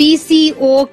PCO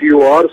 TORs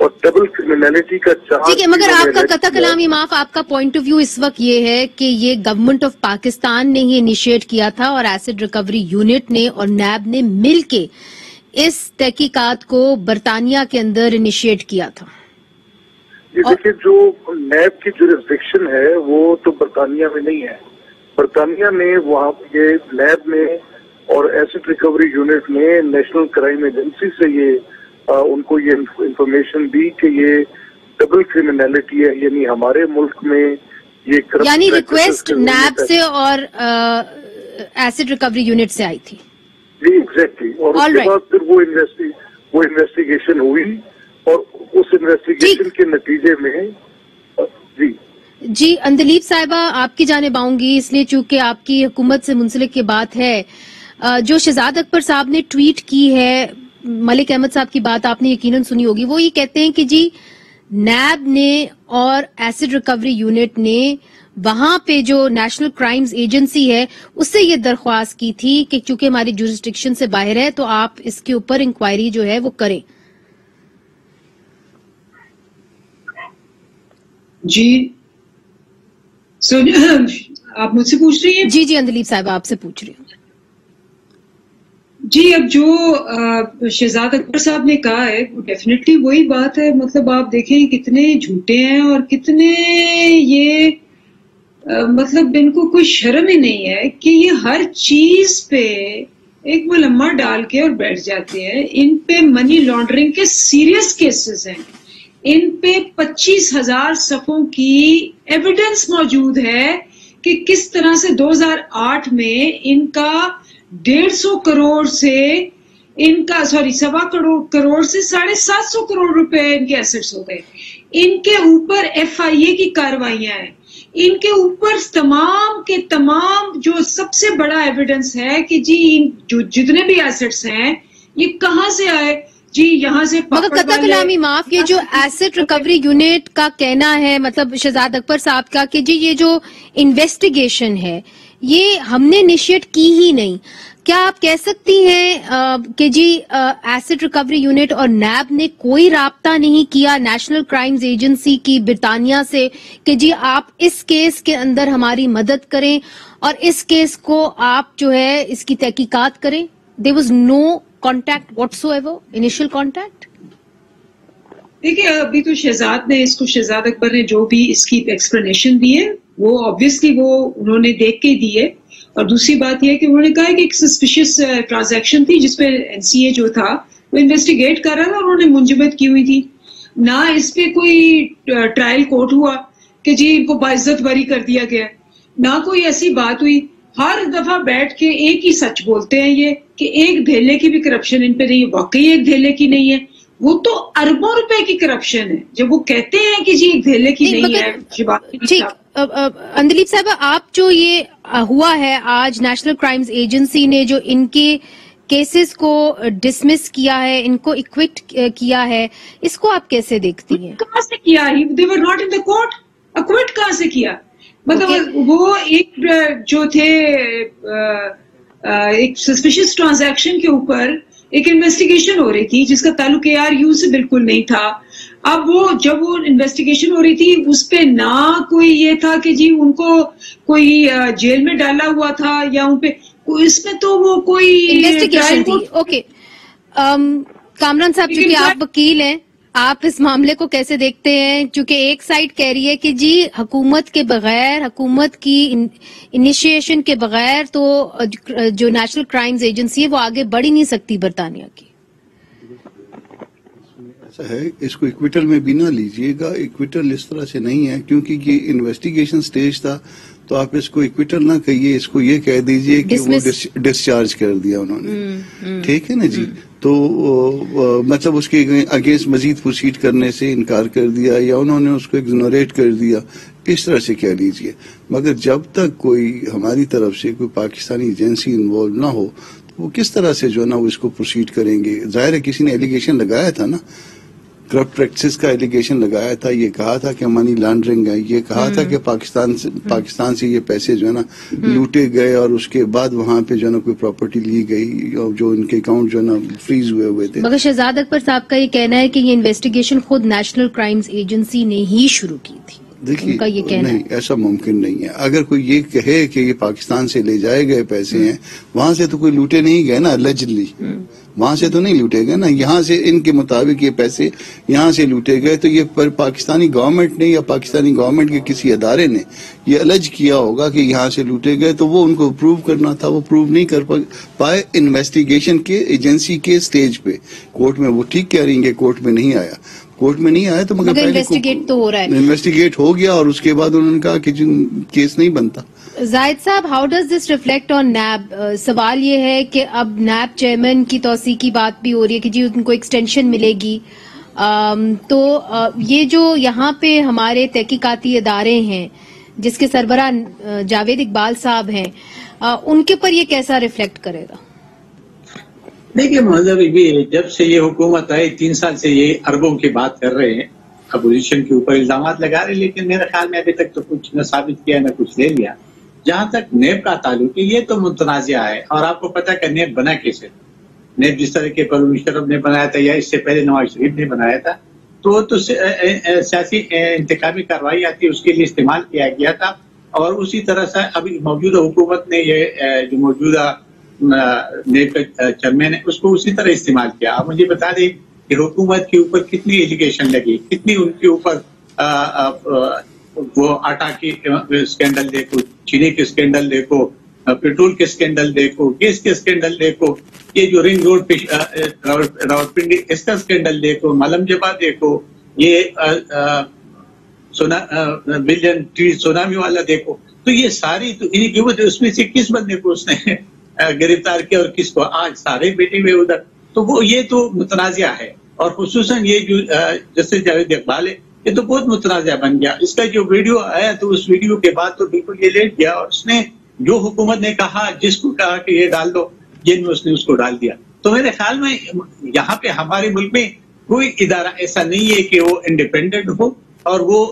اور double کرمنالٹی کا charge. ٹھیک ہے، مگر آپ کا قطع کلامی معاف، آپ کا پوائنٹ آف ویو اس وقت یہ ہے کہ یہ گورنمنٹ آف پاکستان نے ہی انیشیٹ کیا تھا اور ایسڈ ریکوری یونٹ نے اور نیب نے مل کے اس تحقیقات کو برطانیہ کے اندر انیشیٹ کیا تھا. یہ دیکھیے، جو نیب کی جورسڈکشن ہے وہ تو برطانیہ میں نہیں ہے. برطانیہ میں وہاں یہ نیب میں اور ایسڈ ریکوری یونٹ نے نیشنل کرائم ایجنسی سے یہ ان کو یہ انفارمیشن دی کہ یہ ڈبل کرمنالٹی ہے، یعنی ہمارے ملک میں یہ یعنی ریکویسٹ نیب سے اور ایسڈ ریکوری یونٹ سے آئی تھی. جی ایگزیکٹلی. اور اس کے بعد پھر وہ انویسٹیگیشن ہوئی اور اس انویسٹیگیشن کے نتیجے میں جی اندلیب صاحبہ آپ کی جانب آؤں گی، اس لیے چونکہ آپ کی حکومت سے منسلک یہ بات ہے. جو شہزاد اکبر صاحب نے ٹویٹ کی ہے، ملک احمد صاحب کی بات آپ نے یقیناً سنی ہوگی. وہ یہ کہتے ہیں کہ جی نیب نے اور ایسڈ ریکوری یونٹ نے وہاں پہ جو نیشنل کرائمز ایجنسی ہے اس سے یہ درخواست کی تھی کہ چونکہ ہماری جورسڈکشن سے باہر ہے تو آپ اس کے اوپر انکوائری جو ہے وہ کریں. جی آپ مجھ سے پوچھ رہی ہیں؟ جی اندلیب صاحب آپ سے پوچھ رہی ہوں. جی اب جو شہزاد اکبر صاحب نے کہا ہے ڈیفینیٹلی وہی بات ہے. مطلب آپ دیکھیں کتنے جھوٹے ہیں اور کتنے یہ مطلب ان کو کوئی شرم ہی نہیں ہے کہ یہ ہر چیز پہ ایک ملمہ ڈال کے اور بیٹھ جاتے ہیں. ان پہ منی لانڈرنگ کے سیریس کیسز ہیں، ان پہ 25,000 صفوں کی ایویڈنس موجود ہے کہ کس طرح سے 2008 میں ان کا 150 کروڑ سے ان کا 1.25 کروڑ سے 750 کروڑ روپے ان کے ایسٹس ہو گئے. ان کے اوپر FIA کی کارروائیاں ہیں، ان کے اوپر تمام کے تمام جو سب سے بڑا ایویڈنس ہے کہ جی جو جتنے بھی ایسٹس ہیں یہ کہاں سے آئے. جی یہاں سے مگر قطع کلامی معاف، یہ جو ایسڈ ریکوری یونٹ کا کہنا ہے مطلب شہزاد اکبر صاحب کا کہ جی یہ جو انویسٹیگیشن ہے یہ ہم نے انیشیٹ کی ہی نہیں. کیا آپ کہہ سکتی ہیں کہ جی ایسڈ ریکوری یونٹ اور نیب نے کوئی رابطہ نہیں کیا نیشنل کرائمز ایجنسی کی برطانیہ سے کہ جی آپ اس کیس کے اندر ہماری مدد کریں اور اس کیس کو آپ جو ہے اس کی تحقیقات کریں؟ There was no contact whatsoever, initial contact? دیکھیے ابھی تو شہزاد اکبر نے جو بھی اس کی ایکسپلینیشن دی ہے وہ آبویسلی وہ انہوں نے دیکھ کے دی ہے. اور دوسری بات یہ ہے کہ انہوں نے کہا کہ ایک سسپیشیس ٹرانزیکشن تھی جس پہ NCA جو تھا وہ انویسٹیگیٹ کر رہا تھا اور انہوں نے منجمد کی ہوئی تھی. نہ اس پہ کوئی ٹرائل کورٹ ہوا کہ جی ان کو باعزت بری کر دیا گیا، نہ کوئی ایسی بات ہوئی. ہر دفعہ بیٹھ کے ایک ہی سچ بولتے ہیں یہ کہ ایک دھیلے کی بھی کرپشن ان پہ نہیں ہے. واقعی ایک دھیلے کی نہیں ہے، وہ تو اربوں روپے کی کرپشن ہے. جب وہ کہتے ہیں کہ جی ایک دھیلے کی نہیں ہے. ٹھیک اندلیب صاحب آپ جو یہ ہوا ہے آج نیشنل کرائمز ایجنسی نے جو ان کے کیسز کو ڈسمس کیا ہے، ان کو ایکوٹ کیا ہے، اس کو آپ کیسے دیکھتی ہیں؟ کہاں سے کیا؟ They were not in the court. Acute کہاں سے کیا؟ مطلب وہ ایک جو تھے ایک سسپیشس ٹرانزیکشن کے اوپر ایک انویسٹیگیشن ہو رہی تھی جس کا تعلق ARU سے بالکل نہیں تھا. اب وہ جب وہ انویسٹیگیشن ہو رہی تھی اس پہ نہ کوئی یہ تھا کہ جی ان کو کوئی جیل میں ڈالا ہوا تھا یا ان پہ اس میں تو وہ کوئی انویسٹیگیشن تھی. اوکے کامران صاحب چونکہ آپ وکیل ہیں، آپ اس معاملے کو کیسے دیکھتے ہیں؟ چونکہ ایک سائڈ کہہ رہی ہے کہ جی حکومت کے بغیر، حکومت کی انیشیشن کے بغیر تو جو نیشنل کرائمز ایجنسی ہے وہ آگے بڑھ ہی نہیں سکتی برطانیہ کی. ایسا ہے، اس کو ایکویٹل میں بھی نہ لیجئے گا. ایکویٹل اس طرح سے نہیں ہے کیونکہ یہ انویسٹیگیشن سٹیج تھا تو آپ اس کو ایکویٹل نہ کہیے، اس کو یہ کہہ دیجئے کہ وہ ڈسچارج کر دیا انہوں نے. ٹھیک ہے نا جی؟ تو مطلب اس کے اگینسٹ مزید پروسیڈ کرنے سے انکار کر دیا یا انہوں نے اس کو ایگنوریٹ کر دیا، اس طرح سے کہہ لیجئے. مگر جب تک کوئی ہماری طرف سے کوئی پاکستانی ایجنسی انوالو نہ ہو تو وہ کس طرح سے جو ہے نا وہ اس کو پروسیڈ کریں گے؟ ظاہر ہے کسی نے ایلیگیشن لگایا تھا نا، کرپٹ پریکٹسز کا ایلیگیشن لگایا تھا, یہ کہا تھا کہ منی لانڈرنگ ہے, یہ کہا تھا کہ پاکستان سے یہ پیسے جو ہے نا لوٹے گئے, اور اس کے بعد وہاں پہ جو ہے نا کوئی پراپرٹی لی گئی اور جو ان کے اکاؤنٹ جو ہے نا فریز ہوئے تھے. مگر شہزاد اکبر صاحب کا یہ کہنا ہے کہ یہ انویسٹیگیشن خود نیشنل کرائمز ایجنسی نے ہی شروع کی تھی. دیکھیے نہیں, ایسا ممکن نہیں ہے. اگر کوئی یہ کہے کہ یہ پاکستان سے لے جائے گئے پیسے ہیں, وہاں سے تو کوئی لوٹے نہیں گئے نا, الجلی وہاں سے تو نہیں لوٹے گئے نا, یہاں سے ان کے مطابق یہ پیسے یہاں سے لوٹے گئے. تو یہ پاکستانی گورنمنٹ نے یا پاکستانی گورنمنٹ کے کسی ادارے نے یہ الج کیا ہوگا کہ یہاں سے لوٹے گئے, تو وہ ان کو پروو کرنا تھا, وہ پروو نہیں کر پائے انویسٹیگیشن کے ایجنسی کے سٹیج پہ. کورٹ میں وہ ٹھیک کہہ رہی ہیں کہ کورٹ میں نہیں آیا, تو مگر انویسٹیگیٹ تو ہو رہا ہے, انویسٹیگیٹ ہو گیا, اور اس کے بعد انہوں نے کہا کہ کیس نہیں بنتا. زاہد صاحب, how does this reflect on NAB? سوال یہ ہے کہ اب نیب چیئرمین کی توسیع کی بات بھی ہو رہی ہے کہ جی ان کو ایکسٹینشن ملے گی, تو یہ جو یہاں پہ ہمارے تحقیقاتی ادارے ہیں جس کے سربراہ جاوید اقبال صاحب ہیں, ان کے اوپر یہ کیسا ریفلیکٹ کرے گا؟ دیکھیے مہذب بھی, جب سے یہ حکومت آئی 3 سال سے یہ اربوں کی بات کر رہے ہیں, اپوزیشن کے اوپر الزامات لگا رہے ہیں, لیکن میرے خیال میں ابھی تک تو کچھ نہ ثابت کیا نہ کچھ لے لیا. جہاں تک نیب کا تعلق ہے, یہ تو متنازع ہے, اور آپ کو پتا کہ نیب بنا کیسے. نیب جس طرح کے پرویز مشرف نے بنایا تھا یا اس سے پہلے نواز شریف نے بنایا تھا, تو سیاسی انتخابی کارروائی آتی ہے اس کے لیے استعمال کیا گیا تھا. اور اسی طرح سے ابھی موجودہ حکومت نے یہ جو موجودہ نیب کا چیئرمین ہے اس کو اسی طرح استعمال کیا. آپ مجھے بتا دیں کہ حکومت کے اوپر کتنی ایلیگیشن لگی, کتنی ان کے اوپر وہ آٹا کی اسکینڈل دیکھو, چینی کے اسکینڈل دیکھو, پیٹرول کے اسکینڈل دیکھو, گیس کے اسکینڈل دیکھو, یہ جو رنگ روڈ پہ راولپنڈی اس کا اسکینڈل دیکھو, ملم جبا دیکھو, یہ بلین ٹری سونامی والا دیکھو. تو یہ ساری تو انہیں کی وجہ, اس میں سے کس بندے کو اس نے گرفتار کیا اور کس کو آج سارے بیٹے ہوئے ادھر. تو وہ یہ تو متنازع ہے, اور خصوصاً یہ جو جیسے جاوید اقبال ہے یہ تو بہت متنازع بن گیا. اس کا جو ویڈیو آیا تو اس ویڈیو کے بعد تو بالکل یہ لیٹ گیا, اور اس نے جو حکومت نے کہا, جس کو کہا کہ یہ ڈال دو جیل میں, اس نے اس کو ڈال دیا. تو میرے خیال میں یہاں پہ ہمارے ملک میں کوئی ادارہ ایسا نہیں ہے کہ وہ انڈیپینڈنٹ ہو, اور وہ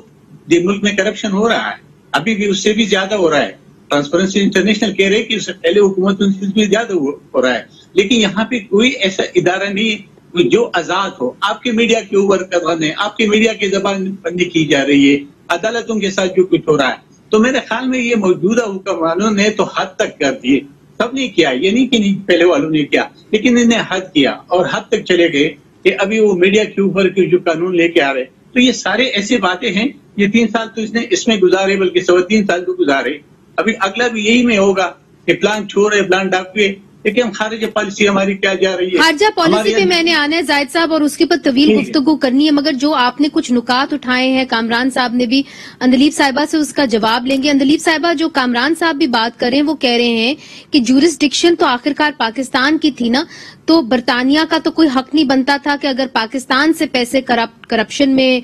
ملک میں کرپشن ہو رہا ہے, ابھی بھی اس سے بھی زیادہ ہو رہا ہے. ٹرانسپیرنسی انٹرنیشنل کہہ رہے کہ اس سے پہلے حکومت سے بھی زیادہ ہو رہا ہے, لیکن یہاں پہ کوئی ایسا ادارہ نہیں جو آزاد ہو. آپ کے میڈیا کے اوپر قدغن ہے, آپ کے میڈیا کی زبان بندی کی جا رہی ہے, عدالتوں کے ساتھ جو کچھ ہو رہا ہے. تو میرے خیال میں یہ موجودہ حکمرانوں نے تو حد تک کر دیے, سب نے کیا, یہ نہیں کہ نہیں پہلے والوں نے کیا, لیکن انہوں نے حد کیا اور حد تک چلے گئے کہ ابھی وہ میڈیا کے اوپر جو قانون لے کے آ رہے. تو یہ سارے ایسے باتیں ہیں, یہ 3 سال تو اس میں گزارے, بلکہ 3.25 سال تو گزارے. ابھی اگلا بھی یہی میں ہوگا کہ پلان چھوڑ رہے, پلان ڈاکوے, لیکن خارجہ پالیسی ہماری کیا جا رہی ہے. خارجہ پالیسی پہ میں نے آنا ہے زاہد صاحب, اور اس کے پر طویل گفتگو کرنی ہے, مگر جو آپ نے کچھ نکات اٹھائے ہیں, کامران صاحب نے بھی, اندلیب صاحبہ سے اس کا جواب لیں گے. اندلیب صاحبہ, جو کامران صاحب بھی بات کر رہے ہیں وہ کہہ رہے ہیں کہ جورسڈکشن تو آخرکار پاکستان کی تھی نا, تو برطانیہ کا تو کوئی حق نہیں بنتا تھا کہ اگر پاکستان سے پیسے کرپشن میں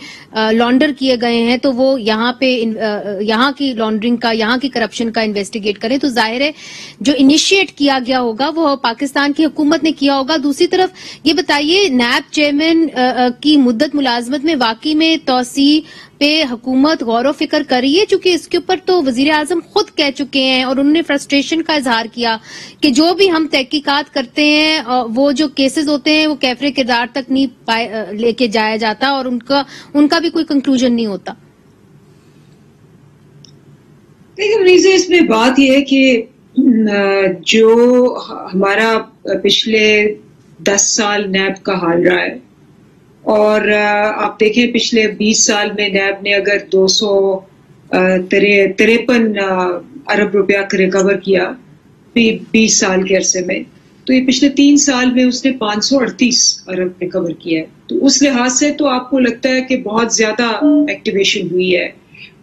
لانڈر کیے گئے ہیں تو وہ یہاں پہ یہاں کی لانڈرنگ کا, یہاں کی کرپشن کا انویسٹیگیٹ کریں. تو ظاہر ہے جو انیشیٹ کیا گیا ہوگا وہ پاکستان کی حکومت نے کیا ہوگا. دوسری طرف یہ بتائیے, نیب چیئرمین کی مدت ملازمت میں واقعی میں توسیع پہ حکومت غور و فکر کر رہی ہے, چونکہ اس کے اوپر تو وزیر اعظم خود کہہ چکے ہیں, اور انہوں نے فرسٹریشن کا اظہار کیا کہ جو بھی ہم تحقیقات کرتے ہیں وہ جو کیسز ہوتے ہیں وہ کیفر کردار تک نہیں لے کے جایا جاتا, اور ان کا بھی کوئی کنکلوژن نہیں ہوتا. دیکھیں اس میں بات یہ ہے کہ جو ہمارا پچھلے 10 سال نیب کا حال رہا ہے, اور آپ دیکھیں پچھلے 20 سال میں نیب نے اگر 253 ارب روپیہ ریکور کیا 20 سال کے عرصے میں, تو یہ پچھلے 3 سال میں اس نے 538 ارب ریکور کیا ہے. تو اس لحاظ سے تو آپ کو لگتا ہے کہ بہت زیادہ ایکٹیویشن ہوئی ہے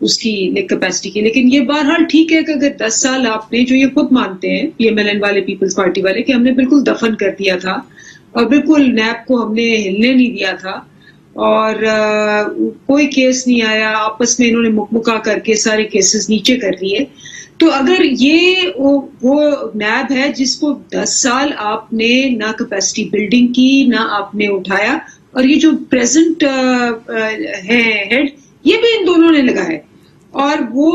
اس کی کیپیسٹی کی. لیکن یہ بہرحال ٹھیک ہے کہ اگر 10 سال آپ نے, جو یہ خود مانتے ہیں پی ایم ایل این والے, پیپلز پارٹی والے, کہ ہم نے بالکل دفن کر دیا تھا اور بالکل نیب کو ہم نے ہلنے نہیں دیا تھا, اور کوئی کیس نہیں آیا, آپس میں انہوں نے مکمکا کر کے سارے کیسز نیچے کر لیے. تو اگر یہ وہ نیب ہے جس کو 10 سال آپ نے نہ کیپیسٹی بلڈنگ کی, نہ آپ نے اٹھایا, اور یہ جو پریزنٹ ہے ہیڈ یہ بھی ان دونوں نے لگا ہے، اور وہ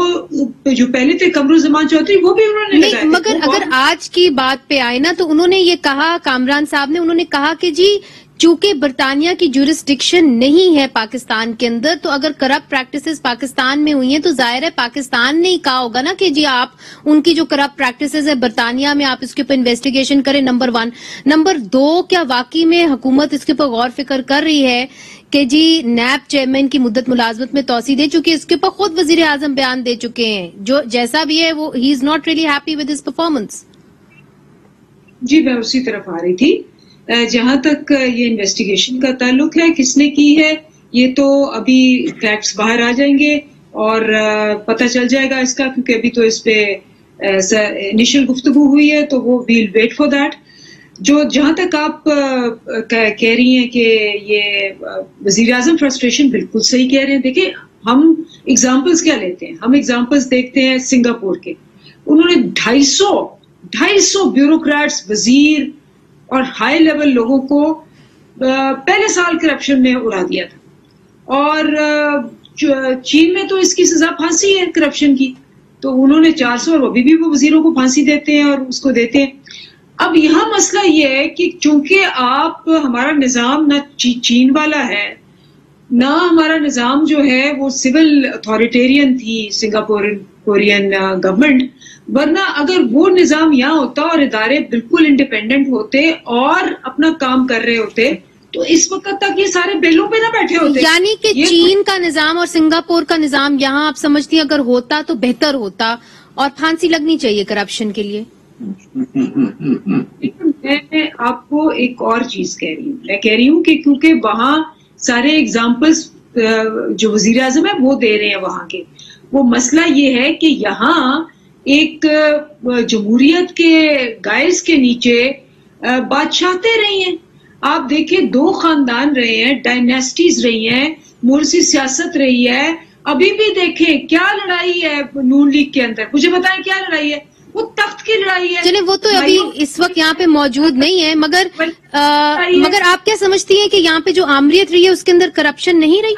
جو پہلے تھے قمرالزمان چودھری وہ بھی انہوں نے لگائے. مگر اگر آج کی بات پہ آئے نا تو انہوں نے یہ کہا، کامران صاحب نے، انہوں نے کہا کہ جی چونکہ برطانیہ کی جورسڈکشن نہیں ہے پاکستان کے اندر، تو اگر کرپٹ پریکٹسز پاکستان میں ہوئی ہیں تو ظاہر ہے پاکستان نے ہی کہا ہوگا نا کہ جی آپ ان کی جو کرپٹ پریکٹسز ہے برطانیہ میں آپ اس کے اوپر انویسٹیگیشن کریں. نمبر 1. نمبر 2، کیا واقعی میں حکومت اس کے اوپر غور فکر کر رہی ہے کہ جی نیب چیئرمین کی مدت ملازمت میں توسیع دے، چونکہ اس کے اوپر خود وزیر اعظم بیان دے چکے ہیں جو جیسا بھی ہے وہ ہی is not really happy with his performance. جی میں اسی طرف آ رہی تھی. جہاں تک یہ انویسٹیگیشن کا تعلق ہے کس نے کی ہے، یہ تو ابھی فیکٹس باہر آ جائیں گے اور پتہ چل جائے گا اس کا، کیونکہ ابھی تو اس پہ انیشل گفتگو ہوئی ہے تو وہ ویل ویٹ فار دیٹ. جہاں تک آپ کہہ رہی ہیں کہ یہ وزیر اعظم فرسٹریشن، بالکل صحیح کہہ رہے ہیں. دیکھیں ہم ایگزامپلس کیا لیتے ہیں، ہم ایگزامپلس دیکھتے ہیں سنگاپور کے. انہوں نے 250 بیوروکریٹس، وزیر اور ہائی لیول لوگوں کو پہلے سال کرپشن میں اڑا دیا تھا. اور چین میں تو اس کی سزا پھانسی ہے کرپشن کی، تو انہوں نے 400 اور ابھی بھی وہ وزیروں کو پھانسی دیتے ہیں اور اس کو دیتے ہیں. اب یہاں مسئلہ یہ ہے کہ چونکہ آپ ہمارا نظام نہ چین والا ہے نہ ہمارا نظام جو ہے وہ سول اتھارٹیرین تھی سنگاپورین گورنمنٹ، ورنہ اگر وہ نظام یہاں ہوتا اور ادارے بالکل انڈیپینڈنٹ ہوتے اور اپنا کام کر رہے ہوتے تو اس وقت تک یہ سارے بیلوں پہ نہ بیٹھے ہوتے. یعنی کہ چین کا نظام اور سنگاپور کا نظام یہاں آپ سمجھتی ہیں اگر ہوتا تو بہتر ہوتا اور پھانسی لگنی چاہیے کرپشن کے لیے. میں آپ کو ایک اور چیز کہہ رہی ہوں، میں کہہ رہی ہوں کہ کیونکہ وہاں سارے ایگزامپلس جو وزیر اعظم ہے وہ دے رہے ہیں وہاں کے، وہ مسئلہ یہ ہے کہ یہاں ایک جمہوریت کے گائز کے نیچے بادشاہتے رہی ہیں. آپ دیکھیں 2 خاندان رہے ہیں، ڈائنیسٹیز رہی ہیں، مورسی سیاست رہی ہے. ابھی بھی دیکھیں کیا لڑائی ہے نون لیگ کے اندر، مجھے بتائیں کیا لڑائی ہے؟ وہ تخت کی لڑائی ہے. چلیں وہ تو ابھی اس وقت یہاں پہ موجود نہیں ہے، مگر آپ کیا سمجھتی ہیں کہ یہاں پہ جو آمریت رہی ہے اس کے اندر کرپشن نہیں رہی؟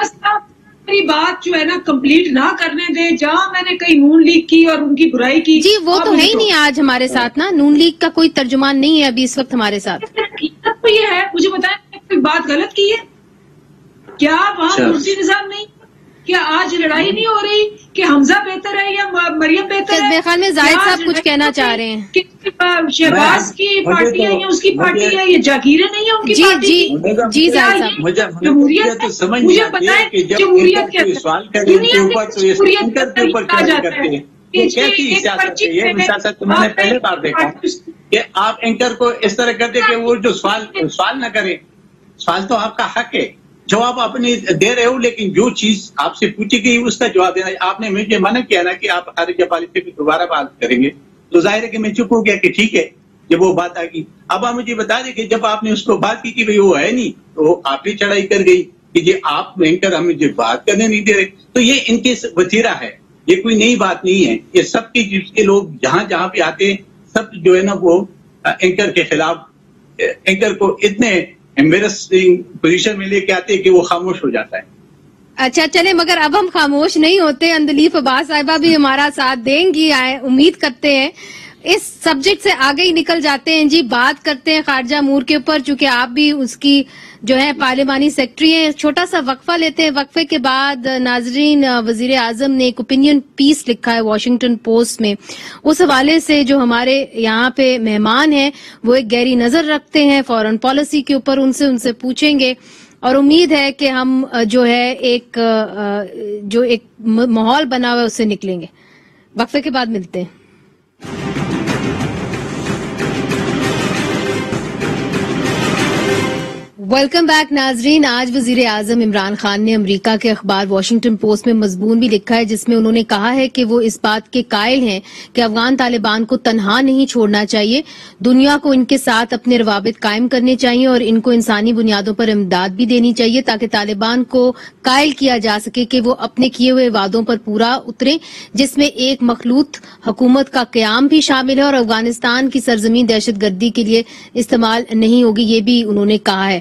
میری بات جو ہے نا کمپلیٹ نہ کرنے دے. جہاں میں نے کئی نون لیگ کی اور ان کی برائی کی، جی وہ تو ہے ہی نہیں آج ہمارے ساتھ نا، نون لیگ کا کوئی ترجمان نہیں ہے ابھی اس وقت ہمارے ساتھ. تو یہ ہے، مجھے بتائیں کوئی بات غلط کی ہے کیا؟ وہاں مرسی نظام نہیں؟ کیا آج لڑائی نہیں ہو رہی کہ حمزہ بہتر ہے یا مریم بہتر ہے؟ میرے خیال میں زاہد صاحب کچھ کہنا چاہ رہے ہیں کہ شہباز کی پارٹی ہے یا اس کی پارٹی ہے، یہ جاگیریں نہیں ہے ان کی پارٹی. جی زاہد صاحب جمہوریت مجھے بتائیں جمہوریت کے پہلے بار دیکھا کہ آپ اینکر کو اس طرح کرتے کہ وہ جو سوال نہ کرے. سوال تو آپ کا حق ہے، جواب اپنے دے رہے ہو، لیکن جو چیز آپ سے پوچھی گئی اس کا جواب دینا. آپ نے مجھے منع کیا نا کہ آپ خارجہ پالیسی کی دوبارہ بات کریں گے، تو ظاہر ہے کہ میں چپ ہو گیا کہ ٹھیک ہے جب وہ بات آ گئی. اب آپ مجھے بتا دیں کہ جب آپ نے اس کو بات کی کہ وہ ہے نہیں تو آپ ہی چڑھائی کر گئی کہ یہ آپ اینکر ہمیں جو بات کرنے نہیں دے رہے. تو یہ ان کے وتیرہ ہے، یہ کوئی نئی بات نہیں ہے. یہ سب کے لوگ جہاں پہ آتے ہیں سب جو ہے نا وہ اینکر کے خلاف، اینکر کو اتنے ایمبیرسنگ پوزیشن میں لے کے آتے ہیں کہ وہ خاموش ہو جاتا ہے. اچھا چلے، مگر اب ہم خاموش نہیں ہوتے. اندلیف عباس صاحبہ بھی ہمارا ساتھ دیں گی، امید کرتے ہیں. اس سبجیکٹ سے آگے ہی نکل جاتے ہیں جی، بات کرتے ہیں خارجہ امور کے اوپر، چونکہ آپ بھی اس کی جو ہے پارلیمانی سیکرٹری ہیں. چھوٹا سا وقفہ لیتے ہیں، وقفے کے بعد ناظرین وزیر اعظم نے ایک اوپینین پیس لکھا ہے واشنگٹن پوسٹ میں. اس حوالے سے جو ہمارے یہاں پہ مہمان ہیں وہ ایک گہری نظر رکھتے ہیں فارن پالیسی کے اوپر، ان سے پوچھیں گے اور امید ہے کہ ہم جو ہے ایک ماحول بنا ہوا ہے اس سے نکلیں گے. وقفے کے بعد ملتے ہیں. ویلکم بیک ناظرین. آج وزیر اعظم عمران خان نے امریکہ کے اخبار واشنگٹن پوسٹ میں مضمون بھی لکھا ہے جس میں انہوں نے کہا ہے کہ وہ اس بات کے قائل ہیں کہ افغان طالبان کو تنہا نہیں چھوڑنا چاہیے، دنیا کو ان کے ساتھ اپنے روابط قائم کرنے چاہیے اور ان کو انسانی بنیادوں پر امداد بھی دینی چاہیے تاکہ طالبان کو قائل کیا جا سکے کہ وہ اپنے کیے ہوئے وعدوں پر پورا اتریں، جس میں ایک مخلوط حکومت کا قیام بھی شامل ہے اور افغانستان کی سرزمین دہشت گردی کے لیے استعمال نہیں ہوگی، یہ بھی انہوں نے کہا ہے.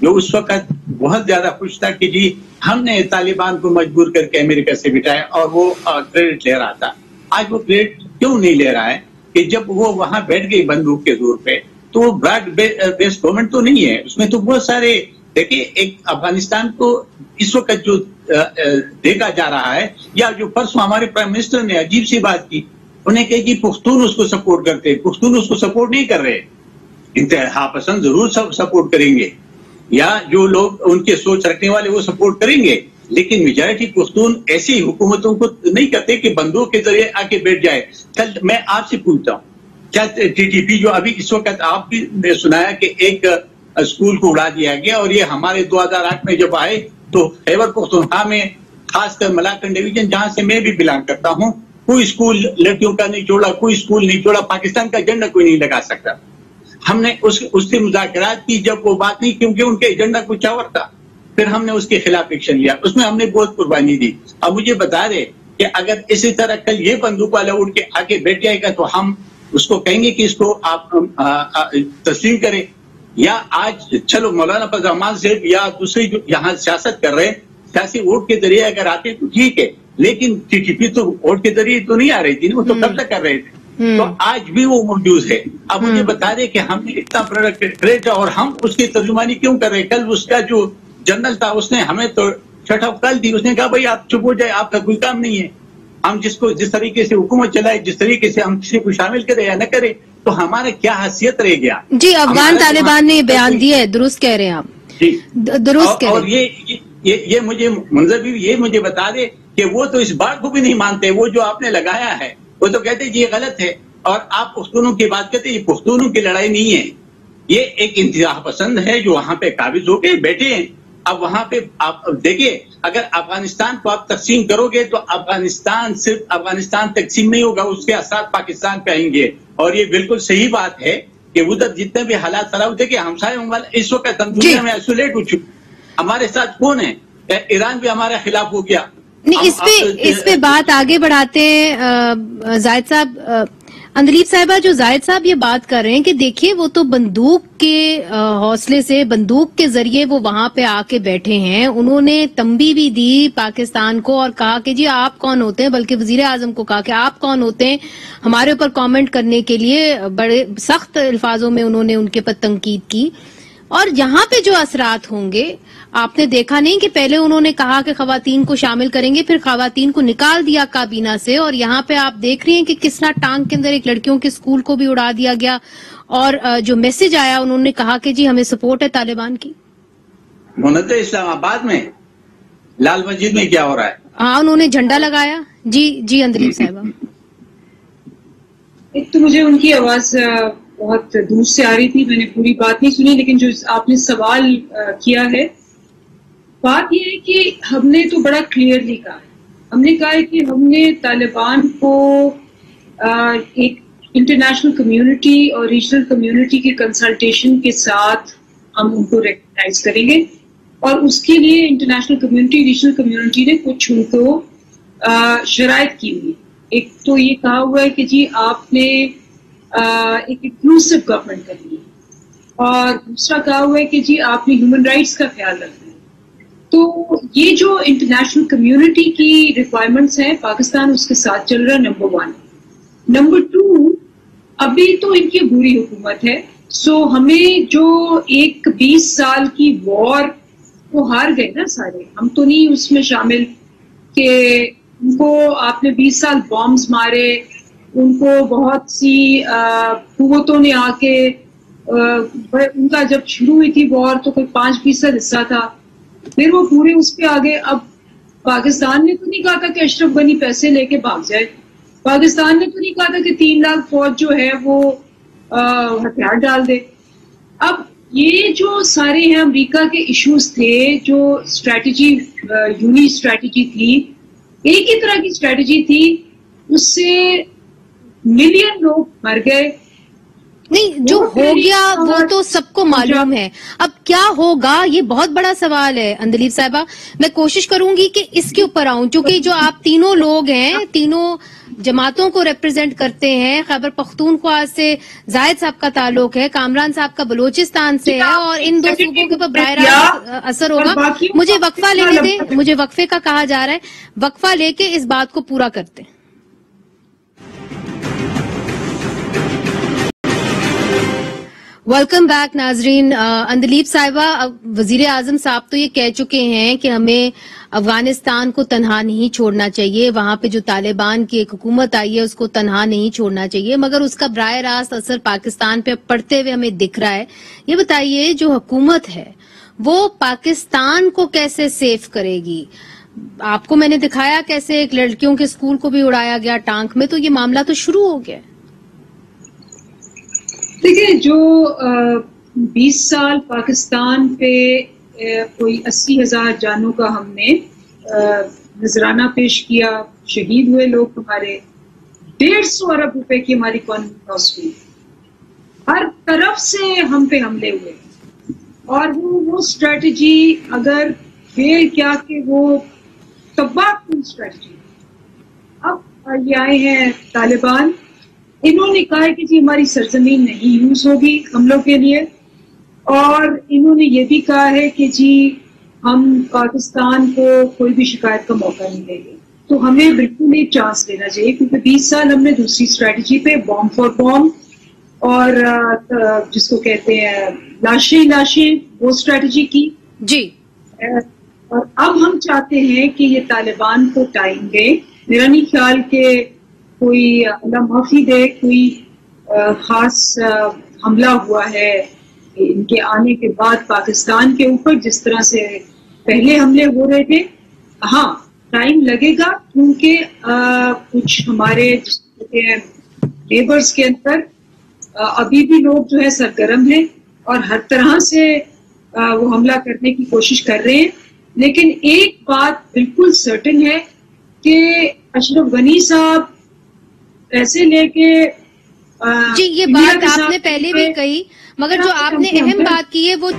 جو اس وقت بہت زیادہ خوش تھا کہ جی ہم نے طالبان کو مجبور کر کے امریکہ سے بٹھایا اور وہ کریڈٹ لے رہا تھا. آج وہ کریڈٹ کیوں نہیں لے رہا ہے کہ جب وہ وہاں بیٹھ گئی بندوق کے زور پہ تو وہ براڈ بیس گورنمنٹ تو نہیں ہے, اس میں تو بہت سارے دیکھیے ایک افغانستان کو اس وقت جو دیکھا جا رہا ہے, یا جو پرسوں ہمارے پرائم منسٹر نے عجیب سی بات کی, انہیں کہا کہ پختون اس کو سپورٹ کرتے, پختون اس کو سپورٹ نہیں کر رہے, انتہا پسند ضرور سپورٹ کریں گے یا جو لوگ ان کے سوچ رکھنے والے وہ سپورٹ کریں گے, لیکن میجارٹی پختون ایسی حکومتوں کو نہیں کرتے کہ بندوق کے ذریعے آ کے بیٹھ جائے. کل میں آپ سے پوچھتا ہوں, کیا ٹی ٹی پی جو ابھی اس وقت آپ نے سنایا کہ ایک اسکول کو اڑا دیا گیا, اور یہ ہمارے 2008 میں جب آئے تو خیبر پختونخوا میں خاص کر ملاکنڈ ڈویژن جہاں سے میں بھی بلانگ کرتا ہوں, کوئی اسکول لڑکیوں کا نہیں چھوڑا, کوئی اسکول نہیں چھوڑا, پاکستان کا ایجنڈا کوئی نہیں لگا سکتا. ہم نے اس سے مذاکرات کی, جب وہ بات نہیں کیونکہ ان کے ایجنڈا کچھ اور تھا, پھر ہم نے اس کے خلاف ایکشن لیا, اس میں ہم نے بہت قربانی دی. اب مجھے بتا دے کہ اگر اسی طرح کل یہ بندوق والا اڑ کے آگے بیٹھ جائے گا تو ہم اس کو کہیں گے کہ اس کو آپ تسلیم کریں, یا آج چلو مولانا فضل الرحمان صاحب یا دوسری جو یہاں سیاست کر رہے ہیں, سیاسی ووٹ کے ذریعے اگر آتے تو ٹھیک ہے, لیکن ٹی ٹی پی تو ووٹ کے ذریعے تو نہیں آ رہی تھی, وہ تو قبضہ کر رہے تھے, تو آج بھی وہ موجود ہے. اب مجھے بتا دے کہ ہم نے اتنا پروڈکٹ اور ہم اس کی ترجمانی کیوں کر رہے ہیں؟ کل اس کا جو جنرل تھا اس نے ہمیں تو شٹ آف کر دی, اس نے کہا بھائی آپ چپ ہو جائے, آپ کا کوئی کام نہیں ہے, ہم جس طریقے سے حکومت چلائے, جس طریقے سے ہم کسی کو شامل کرے یا نہ کرے تو ہمارا کیا حیثیت رہ گیا. جی افغان طالبان نے بیان دیا ہے, درست کہہ رہے ہیں آپ, جی درست کہہ رہے ہیں. اور یہ مجھے منظر بھی یہ مجھے بتا دے کہ وہ تو اس بات کو بھی نہیں مانتے, وہ جو آپ نے لگایا ہے وہ تو کہتے جی یہ غلط ہے, اور آپ پختونوں کی بات کرتے, یہ پختونوں کی لڑائی نہیں ہے, یہ ایک انتہا پسند ہے جو وہاں پہ قابض ہو کے بیٹھے ہیں. اب وہاں پہ آپ دیکھیے, اگر افغانستان کو آپ تقسیم کرو گے تو افغانستان صرف افغانستان تقسیم نہیں ہوگا, اس کے اثرات پاکستان پہ آئیں گے, اور یہ بالکل صحیح بات ہے کہ ادھر جتنے بھی حالات خراب دیکھیں ہمسائے اس وقت ہم دنیا میں آئسولیٹ ہو چکے, ہمارے ساتھ کون ہے؟ ایران بھی ہمارے خلاف ہو گیا. نہیں, اس پہ بات آگے بڑھاتے ہیں. زاہد صاحب, اندلیب صاحبہ, جو زاہد صاحب یہ بات کر رہے ہیں کہ دیکھیے وہ تو بندوق کے حوصلے سے, بندوق کے ذریعے وہ وہاں پہ آ کے بیٹھے ہیں, انہوں نے تنبیہ بھی دی پاکستان کو اور کہا کہ جی آپ کون ہوتے ہیں, بلکہ وزیر اعظم کو کہا کہ آپ کون ہوتے ہیں ہمارے اوپر کامنٹ کرنے کے لیے, بڑے سخت الفاظوں میں انہوں نے ان کے پر تنقید کی. اور یہاں پہ جو اثرات ہوں گے آپ نے دیکھا نہیں کہ پہلے انہوں نے کہا کہ خواتین کو شامل کریں گے, پھر خواتین کو نکال دیا کابینہ سے, اور یہاں پہ آپ دیکھ رہے ہیں کہ کس طرح ٹانک کے اندر ایک لڑکیوں کے اسکول کو بھی اڑا دیا گیا, اور جو میسج آیا انہوں نے کہا کہ جی ہمیں سپورٹ ہے طالبان کی. منتظر اسلام آباد میں لال مسجد میں کیا ہو رہا ہے؟ ہاں انہوں نے جھنڈا لگایا. جی اندلیب صاحبہ. ایک تو مجھے ان کی آواز بہت دور سے آ رہی تھی, میں نے پوری بات نہیں سنی, لیکن جو آپ نے سوال کیا ہے, بات یہ ہے کہ ہم نے تو بڑا کلیئرلی کہا ہے, ہم نے کہا ہے کہ ہم نے طالبان کو ایک انٹرنیشنل کمیونٹی اور ریجنل کمیونٹی کے کنسلٹیشن کے ساتھ ہم ان کو ریکگنائز کریں گے, اور اس کے لیے انٹرنیشنل کمیونٹی, ریجنل کمیونٹی نے کچھ ان کو شرائط کی ہوئی. ایک تو یہ کہا ہوا ہے کہ جی آپ نے ایک انکلوسو گورنمنٹ کرنی ہے, اور دوسرا کہا ہوا ہے کہ جی آپ نے ہیومن رائٹس کا خیال رکھنا ہے. تو یہ جو انٹرنیشنل کمیونٹی کی ریکوائرمنٹس ہیں, پاکستان اس کے ساتھ چل رہا ہے, نمبر 1. نمبر 2, ابھی تو ان کی بری حکومت ہے, سو ہمیں جو ایک 20 سال کی وار وہ ہار گئے نا سارے, ہم تو نہیں اس میں شامل کہ ان کو آپ نے 20 سال بامز مارے, ان کو بہت سی قوتوں نے آ کے, ان کا جب شروع ہوئی تھی وار تو کوئی 5% حصہ تھا, پھر وہ پورے اس پہ آگے. اب پاکستان نے تو نہیں کہا تھا کہ اشرف غنی پیسے لے کے بھاگ جائے, پاکستان نے تو نہیں کہا تھا کہ 3 لاکھ فوج جو ہے وہ ہتھیار ڈال دے. اب یہ جو سارے ہیں امریکہ کے ایشوز تھے, جو اسٹریٹجی یونی اسٹریٹجی تھی, ایک ہی طرح کی اسٹریٹجی تھی, اس سے ملین لوگ مر گئے. نہیں, جو ہو گیا وہ تو سب کو معلوم ہے, اب کیا ہوگا یہ بہت بڑا سوال ہے. اندلیب صاحبہ, میں کوشش کروں گی کہ اس کے اوپر آؤں, چونکہ جو آپ تینوں لوگ ہیں, تینوں جماعتوں کو ریپرزینٹ کرتے ہیں. خیبر پختونخوا سے زاہد صاحب کا تعلق ہے, کامران صاحب کا بلوچستان سے ہے, اور ان دو صوبوں کے اوپر براہ راست اثر ہوگا. مجھے وقفہ لینے دیں, مجھے وقفے کا کہا جا رہا ہے, وقفہ لے کے اس بات کو پورا کرتے ہیں. ویلکم بیک ناظرین. اندلیب صاحبہ, وزیر اعظم صاحب تو یہ کہہ چکے ہیں کہ ہمیں افغانستان کو تنہا نہیں چھوڑنا چاہیے, وہاں پہ جو طالبان کی ایک حکومت آئی ہے اس کو تنہا نہیں چھوڑنا چاہیے, مگر اس کا براہ راست اثر پاکستان پہ پڑتے ہوئے ہمیں دکھ رہا ہے. یہ بتائیے, جو حکومت ہے وہ پاکستان کو کیسے سیف کرے گی؟ آپ کو میں نے دکھایا کیسے ایک لڑکیوں کے اسکول کو بھی اڑایا گیا ٹانک میں, تو یہ معاملہ تو شروع ہو گیا. دیکھیں, جو 20 سال پاکستان پہ کوئی 80,000 جانوں کا ہم نے نذرانہ پیش کیا, شہید ہوئے لوگ ہمارے, 150 ارب روپے کی ہماری اکانومی لاس ہوئی, ہر طرف سے ہم پہ حملے ہوئے, اور وہ اسٹریٹجی اگر فیل کیا کہ وہ تباہ کن اسٹریٹجی. اب یہ آئے ہیں طالبان, انہوں نے کہا کہ جی ہماری سرزمین نہیں یوز ہوگی حملوں کے لیے, اور انہوں نے یہ بھی کہا ہے کہ جی ہم پاکستان کو کوئی بھی شکایت کا موقع نہیں دیں گے. تو ہمیں بالکل ایک چانس لینا چاہیے, کیونکہ 20 سال ہم نے دوسری اسٹریٹجی پہ بام فار بام اور جس کو کہتے ہیں لاشیں وہ اسٹریٹجی کی جی, اور اب ہم چاہتے ہیں کہ یہ طالبان کو ٹائم دے. میرا نہیں خیال کہ کوئی اللہ معافی دے کوئی خاص حملہ ہوا ہے ان کے آنے کے بعد پاکستان کے اوپر, جس طرح سے پہلے حملے ہو رہے تھے. ہاں ٹائم لگے گا, کیونکہ کچھ ہمارے نیبرز کے اندر ابھی بھی لوگ جو ہے سرگرم ہیں اور ہر طرح سے وہ حملہ کرنے کی کوشش کر رہے ہیں. لیکن ایک بات بالکل سرٹن ہے کہ اشرف غنی صاحب پیسے لے کے جی, یہ بات آپ نے پہلے بھی کہی, مگر جو آپ نے اہم بات کی ہے وہ